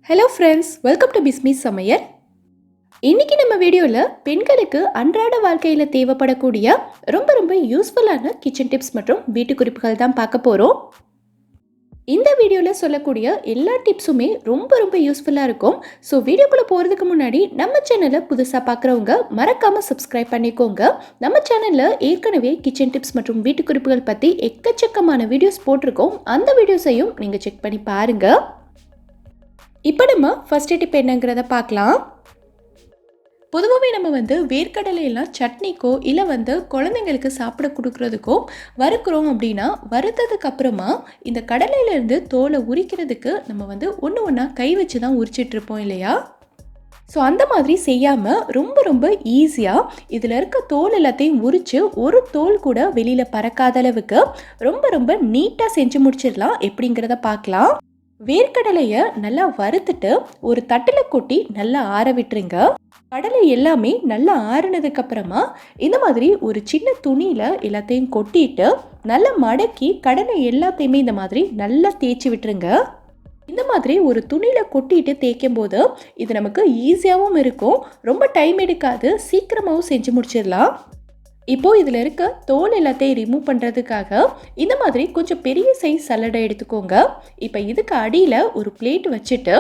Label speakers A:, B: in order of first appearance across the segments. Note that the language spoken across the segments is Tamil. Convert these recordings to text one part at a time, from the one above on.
A: Hello friends, welcome to Bismi சமையல். இன்னைக்கு நம்ம வீடியோவில் பெண்களுக்கு அன்றாட வாழ்க்கையில் தேவைப்படக்கூடிய ரொம்ப ரொம்ப யூஸ்ஃபுல்லான கிச்சன் டிப்ஸ் மற்றும் வீட்டு குறிப்புகள் தான் பார்க்க போகிறோம். இந்த வீடியோவில் சொல்லக்கூடிய எல்லா டிப்ஸுமே ரொம்ப ரொம்ப யூஸ்ஃபுல்லாக இருக்கும். ஸோ வீடியோக்குள்ளே போகிறதுக்கு முன்னாடி நம்ம சேனலை புதுசாக பார்க்குறவங்க மறக்காமல் சப்ஸ்கிரைப் பண்ணிக்கோங்க. நம்ம சேனலில் ஏற்கனவே கிச்சன் டிப்ஸ் மற்றும் வீட்டு குறிப்புகள் பற்றி எக்கச்சக்கமான வீடியோஸ் போட்டிருக்கோம். அந்த வீடியோஸையும் நீங்கள் செக் பண்ணி பாருங்கள். இப்போ நம்ம ஃபர்ஸ்ட் டிப் என்னங்கிறத பார்க்கலாம். பொதுவாகவே நம்ம வேர்க்கடலையெல்லாம் சட்னிக்கோ இல்லை குழந்தைங்களுக்கு சாப்பிட கொடுக்குறதுக்கோ வறுக்கிறோம் அப்படின்னா வறுத்ததுக்கு அப்புறமா இந்த கடலையிலேருந்து தோலை உரிக்கிறதுக்கு நம்ம ஒன்று ஒன்றா கை வச்சு தான் உரிச்சிட்ருப்போம் இல்லையா? ஸோ அந்த மாதிரி செய்யாமல் ரொம்ப ரொம்ப ஈஸியாக இதில் இருக்க தோல் எல்லாத்தையும் உரித்து ஒரு தோல் கூட வெளியில் பறக்காத அளவுக்கு ரொம்ப ரொம்ப நீட்டாக செஞ்சு முடிச்சிடலாம். எப்படிங்கிறத பார்க்கலாம். வேர்க்கடலையை நல்லா வறுத்துட்டு ஒரு தட்டில் கொட்டி நல்லா ஆற விட்டுருங்க. கடலை எல்லாமே நல்லா ஆறுனதுக்கு அப்புறமா இந்த மாதிரி ஒரு சின்ன துணியில் எல்லாத்தையும் கொட்டிட்டு நல்லா மடக்கி கடலை எல்லாத்தையுமே இந்த மாதிரி நல்லா தேய்ச்சி விட்டுருங்க. இந்த மாதிரி ஒரு துணியில் கொட்டிட்டு தேய்க்கும் போது இது நமக்கு ஈஸியாகவும் இருக்கும், ரொம்ப டைம் எடுக்காது, சீக்கிரமாகவும் செஞ்சு முடிச்சிடலாம். இப்போது இதில் இருக்க தோல் எல்லாத்தையும் ரிமூவ் பண்ணுறதுக்காக இந்த மாதிரி கொஞ்சம் பெரிய சைஸ் சல்லடை எடுத்துக்கோங்க. இப்போ இதுக்கு அடியில் ஒரு பிளேட் வச்சுட்டு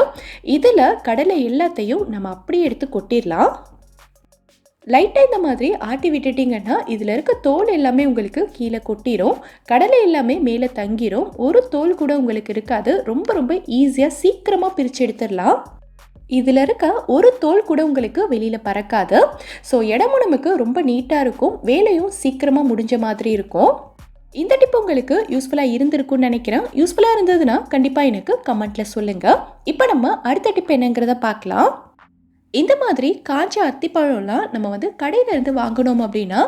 A: இதில் கடலை எல்லாத்தையும் நம்ம அப்படியே எடுத்து கொட்டிடலாம். லைட்டாக இந்த மாதிரி ஆட்டி விட்டுட்டிங்கன்னா இதில் இருக்க தோல் எல்லாமே உங்களுக்கு கீழே கொட்டிடும், கடலை எல்லாமே மேலே தங்கிடும், ஒரு தோல் கூட உங்களுக்கு இருக்காது. ரொம்ப ரொம்ப ஈஸியாக சீக்கிரமாக பிரித்து எடுத்துடலாம். இதில் இருக்க ஒரு தோல் கூட உங்களுக்கு வெளியில் பறக்காது. ஸோ இடமும் நமக்கு ரொம்ப நீட்டாக இருக்கும், வேலையும் சீக்கிரமாக முடிஞ்ச மாதிரி இருக்கும். இந்த டிப் உங்களுக்கு யூஸ்ஃபுல்லாக இருந்திருக்கும்னு நினைக்கிறேன். யூஸ்ஃபுல்லாக இருந்ததுன்னா கண்டிப்பாக எனக்கு கமெண்ட்டில் சொல்லுங்கள். இப்போ நம்ம அடுத்த டிப் என்னங்கிறத பார்க்கலாம். இந்த மாதிரி காய்ச்ச அத்திப்பழம்லாம் நம்ம கடையிலேருந்து வாங்கினோம் அப்படின்னா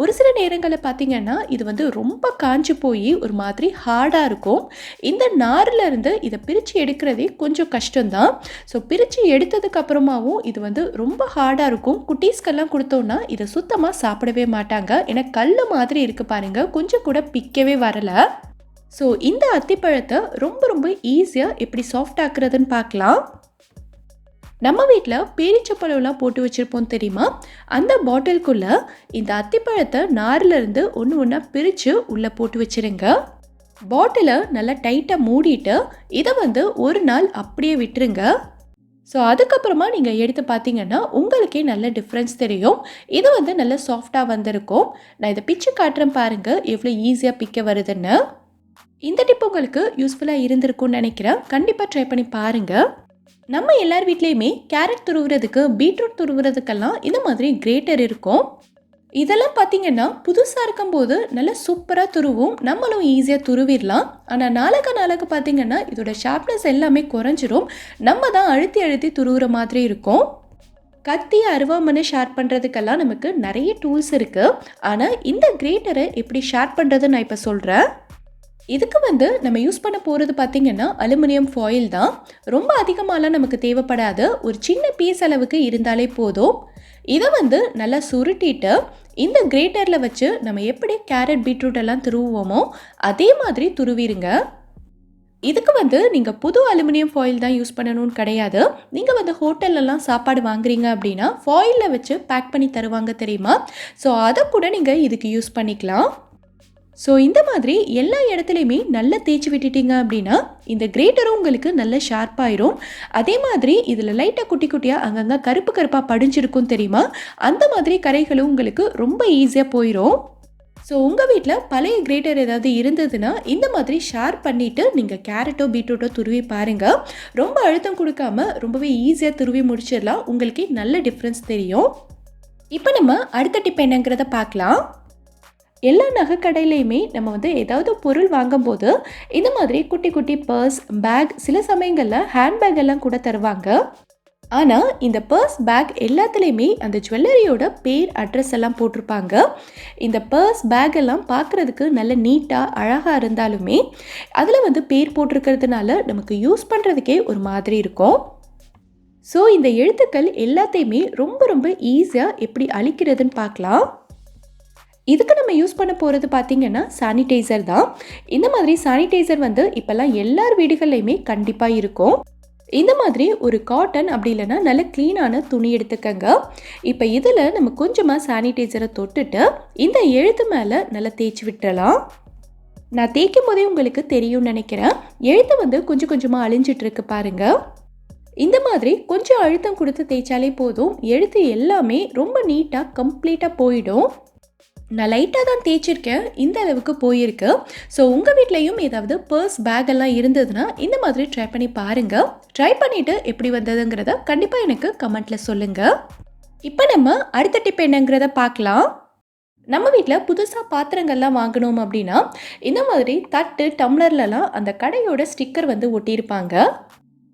A: ஒரு சில நேரங்களில் பார்த்திங்கன்னா இது ரொம்ப காய்ச்சி போய் ஒரு மாதிரி ஹார்டாக இருக்கும். இந்த நார்லேருந்து இதை பிரித்து எடுக்கிறதே கொஞ்சம் கஷ்டம்தான். ஸோ பிரித்து எடுத்ததுக்கு அப்புறமாவும் இது ரொம்ப ஹார்டாக இருக்கும். குட்டீஸ்க்கெல்லாம் கொடுத்தோன்னா இதை சுத்தமாக சாப்பிடவே மாட்டாங்க. ஏன்னா கல் மாதிரி இருக்குது பாருங்கள், கொஞ்சம் கூட பிக்கவே வரலை. ஸோ இந்த அத்திப்பழத்தை ரொம்ப ரொம்ப ஈஸியாக எப்படி சாஃப்ட் ஆக்குறதுன்னு பார்க்கலாம். நம்ம வீட்டில் பேரிச்சப்பழம்லாம் போட்டு வச்சுருப்போம் தெரியுமா? அந்த பாட்டிலுக்குள்ளே இந்த அத்திப்பழத்தை நார்லேருந்து ஒன்று ஒன்றா பிரித்து உள்ளே போட்டு வச்சுருங்க. பாட்டிலை நல்லா டைட்டாக மூடிட்டு இதை ஒரு நாள் அப்படியே விட்டுருங்க. ஸோ அதுக்கப்புறமா நீங்கள் எடுத்து பார்த்தீங்கன்னா உங்களுக்கே நல்ல டிஃப்ரென்ஸ் தெரியும். இது நல்ல சாஃப்டாக வந்திருக்கும். நான் இதை பிச்சு காட்டுறேன் பாருங்கள் எவ்வளோ ஈஸியாக பிக்க வருதுன்னு. இந்த டிப் உங்களுக்கு யூஸ்ஃபுல்லாக இருந்திருக்கும்னு நினைக்கிறேன். கண்டிப்பாக ட்ரை பண்ணி பாருங்கள். நம்ம எல்லார் வீட்லேயுமே கேரட் துருவுறதுக்கு, பீட்ரூட் துருவுறதுக்கெல்லாம் இந்த மாதிரி கிரேட்டர் இருக்கும். இதெல்லாம் பார்த்திங்கன்னா புதுசாக இருக்கும்போது நல்லா சூப்பராக துருவும், நம்மளும் ஈஸியாக துருவிடலாம். ஆனால் நாளுக்கு பார்த்திங்கன்னா இதோட ஷார்ப்னஸ் எல்லாமே குறைஞ்சிரும், நம்ம தான் அழுத்தி அழுத்தி துருவுற மாதிரி இருக்கும். கத்தி அருவாமனை ஷார்ப் பண்ணுறதுக்கெல்லாம் நமக்கு நிறைய டூல்ஸ் இருக்குது. ஆனால் இந்த கிரேட்டரை எப்படி ஷார்ப் பண்ணுறது நான் இப்போ சொல்கிறேன். இதுக்கு நம்ம யூஸ் பண்ண போகிறது பார்த்திங்கன்னா அலுமினியம் ஃபாயில் தான். ரொம்ப அதிகமாகலாம் நமக்கு தேவைப்படாது, ஒரு சின்ன பீஸ் அளவுக்கு இருந்தாலே போதும். இதை நல்லா சுருட்டிட்டு இந்த கிரேட்டரில் வச்சு நம்ம எப்படி கேரட் பீட்ரூட் எல்லாம் துருவுவோமோ அதே மாதிரி துருவிடுங்க. இதுக்கு நீங்கள் புது அலுமினியம் ஃபாயில் தான் யூஸ் பண்ணணும்னு கிடையாது. நீங்கள் ஹோட்டல்லலாம் சாப்பாடு வாங்குறீங்க அப்படின்னா ஃபாயிலில் வச்சு பேக் பண்ணி தருவாங்க தெரியுமா? ஸோ அதை கூட நீங்கள் இதுக்கு யூஸ் பண்ணிக்கலாம். ஸோ இந்த மாதிரி எல்லா இடத்துலையுமே நல்லா தேய்ச்சி விட்டுட்டீங்க அப்படின்னா இந்த கிரேட்டரும் உங்களுக்கு நல்ல ஷார்ப்பாயிரும். அதே மாதிரி இதில் லைட்டாக குட்டி குட்டியாக அங்கங்கே கருப்பு கருப்பாக படிஞ்சிருக்கும் தெரியுமா? அந்த மாதிரி கரைகளும் உங்களுக்கு ரொம்ப ஈஸியாக போயிடும். ஸோ உங்கள் வீட்டில் பழைய கிரேட்டர் ஏதாவது இருந்ததுன்னா இந்த மாதிரி ஷார்ப் பண்ணிவிட்டு நீங்கள் கேரட்டோ பீட்ரூட்டோ துருவி பாருங்கள். ரொம்ப அழுத்தம் கொடுக்காம ரொம்பவே ஈஸியாக துருவி முடிச்சிடலாம், உங்களுக்கே நல்ல டிஃப்ரென்ஸ் தெரியும். இப்போ நம்ம அடுத்த டிப் என்னங்கிறத பார்க்கலாம். எல்லா நகைக்கடையிலையுமே நம்ம ஏதாவது பொருள் வாங்கும்போது இந்த மாதிரி குட்டி குட்டி பர்ஸ், பேக், சில சமயங்களில் ஹேண்ட்பேக் எல்லாம் கூட தருவாங்க. ஆனால் இந்த பர்ஸ், பேக் எல்லாத்துலேயுமே அந்த ஜுவல்லரியோட பேர், அட்ரஸ் எல்லாம் போட்டிருப்பாங்க. இந்த பர்ஸ், பேக் எல்லாம் பார்க்குறதுக்கு நல்ல நீட்டாக அழகாக இருந்தாலுமே அதில் பேர் போட்டிருக்கிறதுனால நமக்கு யூஸ் பண்ணுறதுக்கே ஒரு மாதிரி இருக்கும். ஸோ இந்த எழுத்துக்கள் எல்லாத்தையுமே ரொம்ப ரொம்ப ஈஸியாக எப்படி அழிக்கிறதுன்னு பார்க்கலாம். இதுக்கு நம்ம யூஸ் பண்ண போகிறது பார்த்திங்கன்னா சானிடைசர் தான். இந்த மாதிரி சானிடைசர் இப்போல்லாம் எல்லார் வீடுகள்லையுமே கண்டிப்பாக இருக்கும். இந்த மாதிரி ஒரு காட்டன் அப்படி இல்லைன்னா நல்ல க்ளீனான துணி எடுத்துக்கங்க. இப்போ இதில் நம்ம கொஞ்சமாக சானிடைசரை தொட்டுட்டு இந்த எழுத்து மேலே நல்லா தேய்ச்சி விட்டுறலாம். நான் தேய்க்கும் போதே உங்களுக்கு தெரியும்னு நினைக்கிறேன். எழுத்து வந்து கொஞ்சம் கொஞ்சமாக அழிஞ்சிட்டு இருக்கு பாருங்க. இந்த மாதிரி கொஞ்சம் அழுத்தம் கொடுத்து தேய்ச்சாலே போதும், எழுத்து எல்லாமே ரொம்ப நீட்டாக கம்ப்ளீட்டாக போயிடும். நான் லைட்டாக தான் தேய்ச்சிருக்கேன், இந்த அளவுக்கு போயிருக்கு. ஸோ உங்கள் வீட்லேயும் ஏதாவது பர்ஸ் பேக் எல்லாம் இருந்ததுன்னா இந்த மாதிரி ட்ரை பண்ணி பாருங்கள். ட்ரை பண்ணிவிட்டு எப்படி வந்ததுங்கிறத கண்டிப்பாக எனக்கு கமெண்ட்டில் சொல்லுங்கள். இப்போ நம்ம அடுத்த டிப் என்னங்கிறத பார்க்கலாம். நம்ம வீட்டில் புதுசாக பாத்திரங்கள்லாம் வாங்கணும் அப்படின்னா இந்த மாதிரி தட்டு டம்ளர்லலாம் அந்த கடையோட ஸ்டிக்கர் வந்து ஒட்டியிருப்பாங்க.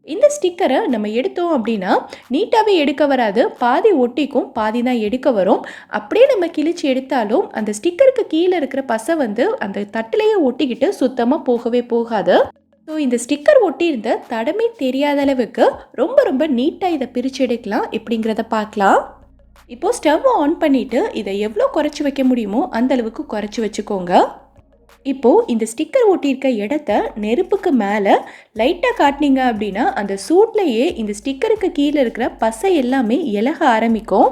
A: இந்த ஸ்டிக்கரை நம்ம எடுத்தோம் அப்படின்னா நீட்டாகவே எடுக்க வராது, பாதி ஒட்டிக்கும் பாதி தான் எடுக்க வரும். அப்படியே நம்ம கிழிச்சு எடுத்தாலும் அந்த ஸ்டிக்கருக்கு கீழே இருக்கிற பசை வந்து அந்த தட்டிலேயே ஒட்டிக்கிட்டு சுத்தமாக போகவே போகாது. ஸோ இந்த ஸ்டிக்கர் ஒட்டியிருந்த தடமே தெரியாத அளவுக்கு ரொம்ப ரொம்ப நீட்டாக இதை பிரித்து எடுக்கலாம். எப்படிங்கிறத பார்க்கலாம். இப்போது ஸ்டவ் ஆன் பண்ணிவிட்டு இதை எவ்வளோ குறைச்சி வைக்க முடியுமோ அந்த அளவுக்கு குறைச்சி வச்சுக்கோங்க. இப்போது இந்த ஸ்டிக்கர் ஒட்டியிருக்க இடத்த நெருப்புக்கு மேலே லைட்டாக காட்டினீங்க அப்படின்னா அந்த சூட்லேயே இந்த ஸ்டிக்கருக்கு கீழே இருக்கிற பசை எல்லாமே இலக ஆரம்பிக்கும்.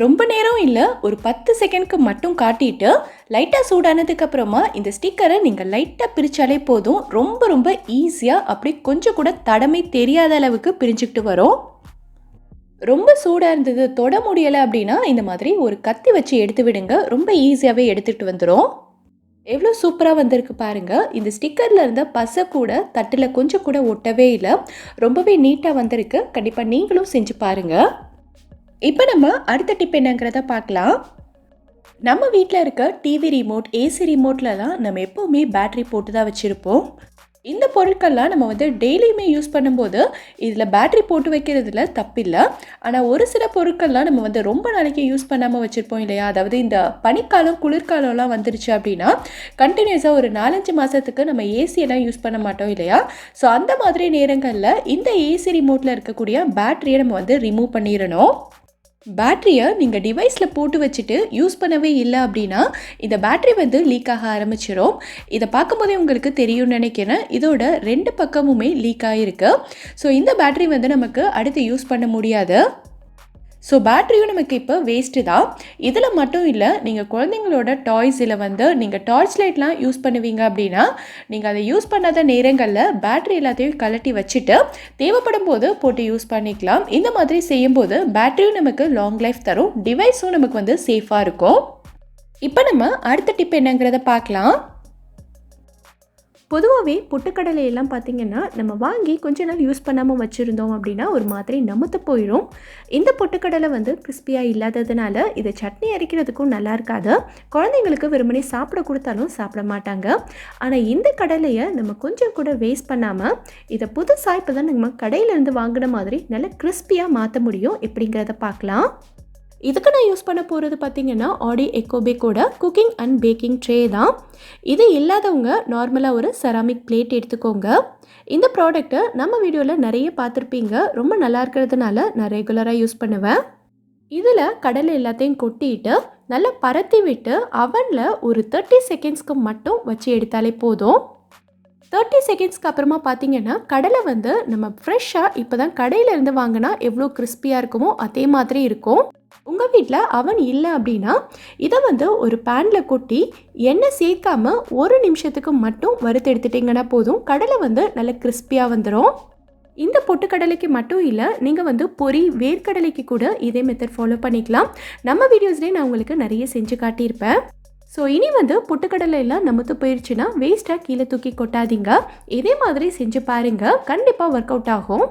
A: ரொம்ப நேரம் இல்லை, ஒரு 10 செகண்ட்க்கு மட்டும் காட்டிட்டு லைட்டாக சூடானதுக்கப்புறமா இந்த ஸ்டிக்கரை நீங்கள் லைட்டாக பிரித்தாலே போதும். ரொம்ப ரொம்ப ஈஸியாக அப்படி கொஞ்சம் கூட தடமே தெரியாத அளவுக்கு பிரிஞ்சுக்கிட்டு வரும். ரொம்ப சூடாக இருந்தது தொட முடியலை அப்படின்னா இந்த மாதிரி ஒரு கத்தி வச்சு எடுத்து விடுங்க, ரொம்ப ஈஸியாகவே எடுத்துகிட்டு வந்துடும். எவ்வளோ சூப்பராக வந்திருக்கு பாருங்கள். இந்த ஸ்டிக்கரில் இருந்த பசை கூட தட்டில் கொஞ்சம் கூட ஒட்டவே இல்லை, ரொம்பவே நீட்டாக வந்திருக்கு. கண்டிப்பாக நீங்களும் செஞ்சு பாருங்கள். இப்போ நம்ம அடுத்த டிப் என்னங்கிறத பார்க்கலாம். நம்ம வீட்டில் இருக்க டிவி ரிமோட், ஏசி ரிமோட்லலாம் நம்ம எப்போவுமே பேட்ரி போட்டு தான் வச்சுருப்போம். இந்த பொருட்கள்லாம் நம்ம வந்து டெய்லியுமே யூஸ் பண்ணும்போது இதில் பேட்ரி போட்டு வைக்கிறதுல தப்பில்லை. ஆனால் ஒரு சில பொருட்கள்லாம் நம்ம வந்து ரொம்ப நாளைக்கு யூஸ் பண்ணாமல் வச்சுருப்போம் இல்லையா? அதாவது இந்த பனிக்காலம் குளிர்காலம்லாம் வந்துருச்சு அப்படின்னா கண்டினியூஸாக ஒரு 4-5 மாதத்துக்கு நம்ம ஏசியெல்லாம் யூஸ் பண்ண மாட்டோம் இல்லையா? ஸோ அந்த மாதிரி நேரங்களில் இந்த ஏசி ரிமோட்டில் இருக்கக்கூடிய பேட்டரியை நம்ம வந்து ரிமூவ் பண்ணிடணும். பேட்டரியை நீங்கள் டிவைஸில் போட்டு வச்சுட்டு யூஸ் பண்ணவே இல்லை அப்படின்னா இந்த பேட்டரி வந்து லீக் ஆக ஆரம்பிச்சிடும். இதை பார்க்கும்போதே உங்களுக்கு தெரியும்னு நினைக்கிறேன். இதோட 2 பக்கமுமே லீக் ஆகிருக்கு. ஸோ இந்த பேட்டரி வந்து நமக்கு அடுத்து யூஸ் பண்ண முடியாது. ஸோ பேட்டரியும் நமக்கு இப்போ வேஸ்ட்டு தான். இதில் மட்டும் இல்லை, நீங்கள் குழந்தைங்களோட டாய்ஸில் வந்து நீங்கள் டார்ச் லைட்லாம் யூஸ் பண்ணுவீங்க அப்படின்னா நீங்கள் அதை யூஸ் பண்ணாத நேரங்களில் பேட்டரி எல்லாத்தையும் கழட்டி வச்சுட்டு தேவைப்படும் போது போட்டு யூஸ் பண்ணிக்கலாம். இந்த மாதிரி செய்யும்போது பேட்டரியும் நமக்கு லாங் லைஃப் தரும், டிவைஸும் நமக்கு வந்து சேஃபாக இருக்கும். இப்போ நம்ம அடுத்த டிப் என்னங்கிறத பார்க்கலாம். பொதுவாகவே பொட்டுக்கடலையெல்லாம் பார்த்திங்கன்னா நம்ம வாங்கி கொஞ்ச நாள் யூஸ் பண்ணாமல் வச்சுருந்தோம் அப்படின்னா ஒரு மாதிரி நமத்து போயிடும். இந்த பொட்டுக்கடலை வந்து கிறிஸ்பியாக இல்லாததுனால இதை சட்னி அரைக்கிறதுக்கும் நல்லா இருக்காது. குழந்தைங்களுக்கு வெறுமனே சாப்பிட கொடுத்தாலும் சாப்பிட மாட்டாங்க. ஆனால் இந்த கடலையை நம்ம கொஞ்சம் கூட வேஸ்ட் பண்ணாமல் இதை புதுசாக இப்போ தான் நம்ம கடையிலேருந்து வாங்கின மாதிரி நல்லா கிறிஸ்பியாக மாற்ற முடியும். எப்படிங்கிறத பார்க்கலாம். இதுக்கு நான் யூஸ் பண்ண போகிறது பார்த்திங்கன்னா ஆடி எக்கோபேக்கோட குக்கிங் அண்ட் பேக்கிங் ட்ரே தான். இது இல்லாதவங்க நார்மலாக ஒரு செராமிக் பிளேட் எடுத்துக்கோங்க. இந்த ப்ராடக்ட்டை நம்ம வீடியோவில் நிறைய பார்த்துருப்பீங்க. ரொம்ப நல்லா இருக்கிறதுனால நான் ரெகுலராக யூஸ் பண்ணுவேன். இதில் கடலை எல்லாத்தையும் கொட்டிட்டு நல்லா பரத்தி விட்டு அவனில் ஒரு 30 செகண்ட்ஸ்க்கு மட்டும் வச்சு எடுத்தாலே போதும். 30 செகண்ட்ஸ்க்கு அப்புறமா பார்த்திங்கன்னா கடலை வந்து நம்ம ஃப்ரெஷ்ஷாக இப்போ தான் கடையிலேருந்து வாங்கினா எவ்வளோ கிறிஸ்பியாக இருக்குமோ அதே மாதிரி இருக்கும். உங்கள் வீட்டில் அவன் இல்லை அப்படின்னா இதை வந்து ஒரு பேனில் கொட்டி எண்ணெய் சேர்க்காம 1 நிமிஷத்துக்கு மட்டும் வறுத்து எடுத்துட்டிங்கன்னா போதும். கடலை வந்து நல்ல கிறிஸ்பியாக வந்துடும். இந்த பொட்டுக்கடலைக்கு மட்டும் இல்லை, நீங்கள் வந்து பொரி வேர்க்கடலைக்கு கூட இதே மெத்தட் ஃபாலோ பண்ணிக்கலாம். நம்ம வீடியோஸ்லேயே நான் உங்களுக்கு நிறைய செஞ்சு காட்டியிருப்பேன். ஸோ இனி வந்து பொட்டுக்கடலை எல்லாம் நமத்து போயிடுச்சுன்னா வேஸ்ட்டாக கீழே தூக்கி கொட்டாதீங்க. இதே மாதிரி செஞ்சு பாருங்கள், கண்டிப்பாக ஒர்க் அவுட் ஆகும்.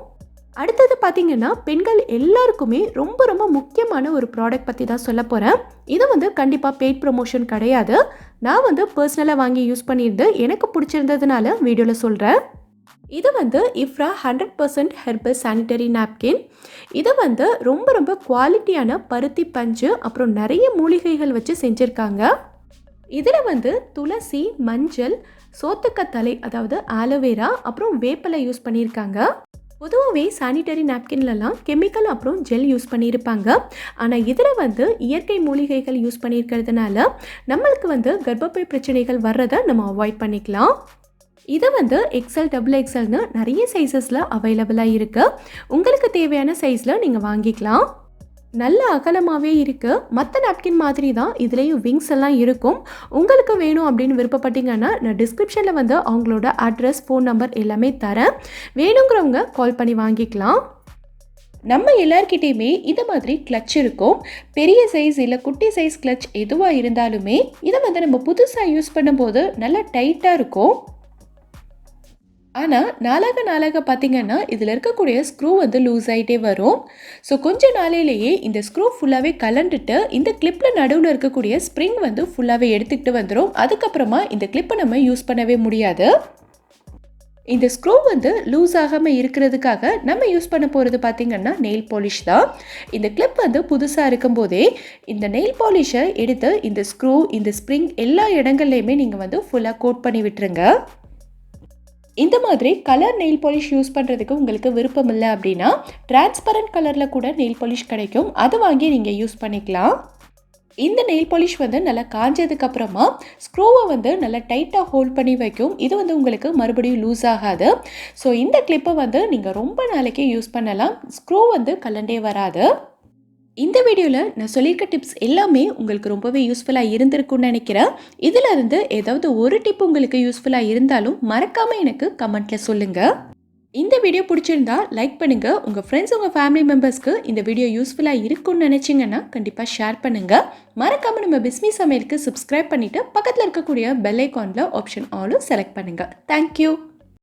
A: அடுத்தது பார்த்திங்கன்னா பெண்கள் எல்லாருக்குமே ரொம்ப ரொம்ப முக்கியமான ஒரு ப்ராடக்ட் பற்றி தான் சொல்ல போகிறேன். இது வந்து கண்டிப்பாக பெய்ட் ப்ரொமோஷன் கிடையாது. நான் வந்து பர்சனலாக வாங்கி யூஸ் பண்ணியிருந்து எனக்கு பிடிச்சிருந்ததுனால வீடியோவில் சொல்கிறேன். இது வந்து இஃப்ரா 100% ஹெர்பல் சானிட்டரி நாப்கின். இதை வந்து ரொம்ப ரொம்ப குவாலிட்டியான பருத்தி பஞ்சு அப்புறம் நிறைய மூலிகைகள் வச்சு செஞ்சுருக்காங்க. இதில் வந்து துளசி, மஞ்சள், சோத்துக்கத்தலை அதாவது ஆலோவேரா அப்புறம் வேப்பலை யூஸ் பண்ணியிருக்காங்க. பொதுவாகவே சானிட்டரி நாப்கின்லலாம் கெமிக்கல் அப்புறம் ஜெல் யூஸ் பண்ணியிருப்பாங்க. ஆனால் இதில் வந்து இயற்கை மூலிகைகள் யூஸ் பண்ணியிருக்கிறதுனால நம்மளுக்கு வந்து கர்ப்பப்பை பிரச்சனைகள் வர்றதை நம்ம அவாய்ட் பண்ணிக்கலாம். இது வந்து எக்ஸல் டபுள் எக்ஸல்னு நிறைய சைஸஸில் அவைலபிளாக இருக்குது. உங்களுக்கு தேவையான சைஸில் நீங்கள் வாங்கிக்கலாம். நல்ல அகலமாகவே இருக்குது. மற்ற நாப்கின் மாதிரி தான் இதுலேயும் விங்ஸ் எல்லாம் இருக்கும். உங்களுக்கு வேணும் அப்படின்னு விருப்பப்பட்டீங்கன்னா நான் டிஸ்கிரிப்ஷனில் வந்து அவங்களோட அட்ரஸ், ஃபோன் நம்பர் எல்லாமே தரேன். வேணுங்கிறவங்க கால் பண்ணி வாங்கிக்கலாம். நம்ம எல்லார்கிட்டையுமே இந்த மாதிரி கிளட்ச் இருக்கும். பெரிய சைஸ் இல்லை குட்டி சைஸ் கிளட்ச் எதுவாக இருந்தாலுமே இதை வந்து நம்ம புதுசாக யூஸ் பண்ணும்போது நல்லா டைட்டாக இருக்கும். ஆனால் நாளாக பார்த்திங்கன்னா இதில் இருக்கக்கூடிய ஸ்க்ரூ வந்து லூஸ் ஆகிட்டே வரும். ஸோ கொஞ்ச நாளையிலேயே இந்த ஸ்க்ரூ ஃபுல்லாகவே கலண்டுட்டு இந்த கிளிப்பில் நடுவில் இருக்கக்கூடிய ஸ்ப்ரிங் வந்து ஃபுல்லாகவே எடுத்துக்கிட்டு வந்துடும். அதுக்கப்புறமா இந்த கிளிப்பை நம்ம யூஸ் பண்ணவே முடியாது. இந்த ஸ்க்ரூ வந்து லூஸ் ஆகாமல் இருக்கிறதுக்காக நம்ம யூஸ் பண்ண போகிறது பார்த்திங்கன்னா நெயில் பாலிஷ் தான். இந்த கிளிப் வந்து புதுசாக இருக்கும்போதே இந்த நெயில் பாலிஷை எடுத்து இந்த ஸ்க்ரூ, இந்த ஸ்ப்ரிங் எல்லா இடங்கள்லையுமே நீங்கள் வந்து ஃபுல்லாக கோட் பண்ணி விட்டுருங்க. இந்த மாதிரி கலர் நெயில் பாலிஷ் யூஸ் பண்ணுறதுக்கு உங்களுக்கு விருப்பம் இல்லை அப்படின்னா டிரான்ஸ்பரண்ட் கலரில் கூட நெயில் பாலிஷ் கிடைக்கும். அதை வாங்கி நீங்கள் யூஸ் பண்ணிக்கலாம். இந்த நெயில் பாலிஷ் வந்து நல்லா காஞ்சதுக்கப்புறமா ஸ்க்ரூவை வந்து நல்லா டைட்டாக ஹோல்ட் பண்ணி வைக்கும். இது வந்து உங்களுக்கு மறுபடியும் லூஸ் ஆகாது. ஸோ இந்த கிளிப்பை வந்து நீங்கள் ரொம்ப நாளைக்கு யூஸ் பண்ணலாம். ஸ்க்ரூ வந்து கலண்டே வராது. இந்த வீடியோவில் நான் சொல்லியிருக்க டிப்ஸ் எல்லாமே உங்களுக்கு ரொம்பவே யூஸ்ஃபுல்லாக இருந்திருக்குன்னு நினைக்கிறேன். இதில் இருந்து ஏதாவது ஒரு டிப் உங்களுக்கு யூஸ்ஃபுல்லாக இருந்தாலும் மறக்காமல் எனக்கு கமெண்ட்டில் சொல்லுங்கள். இந்த வீடியோ பிடிச்சிருந்தா லைக் பண்ணுங்கள். உங்கள் ஃப்ரெண்ட்ஸ், உங்கள் ஃபேமிலி மெம்பர்ஸ்க்கு இந்த வீடியோ யூஸ்ஃபுல்லாக இருக்குன்னு நினச்சிங்கன்னா கண்டிப்பாக ஷேர் பண்ணுங்கள். மறக்காமல் நம்ம பிஸ்மி சமையலுக்கு சப்ஸ்கிரைப் பண்ணிவிட்டு பக்கத்தில் இருக்கக்கூடிய பெல் ஐக்கானில் ஆப்ஷன் ஆலும் செலக்ட் பண்ணுங்கள். தேங்க்யூ.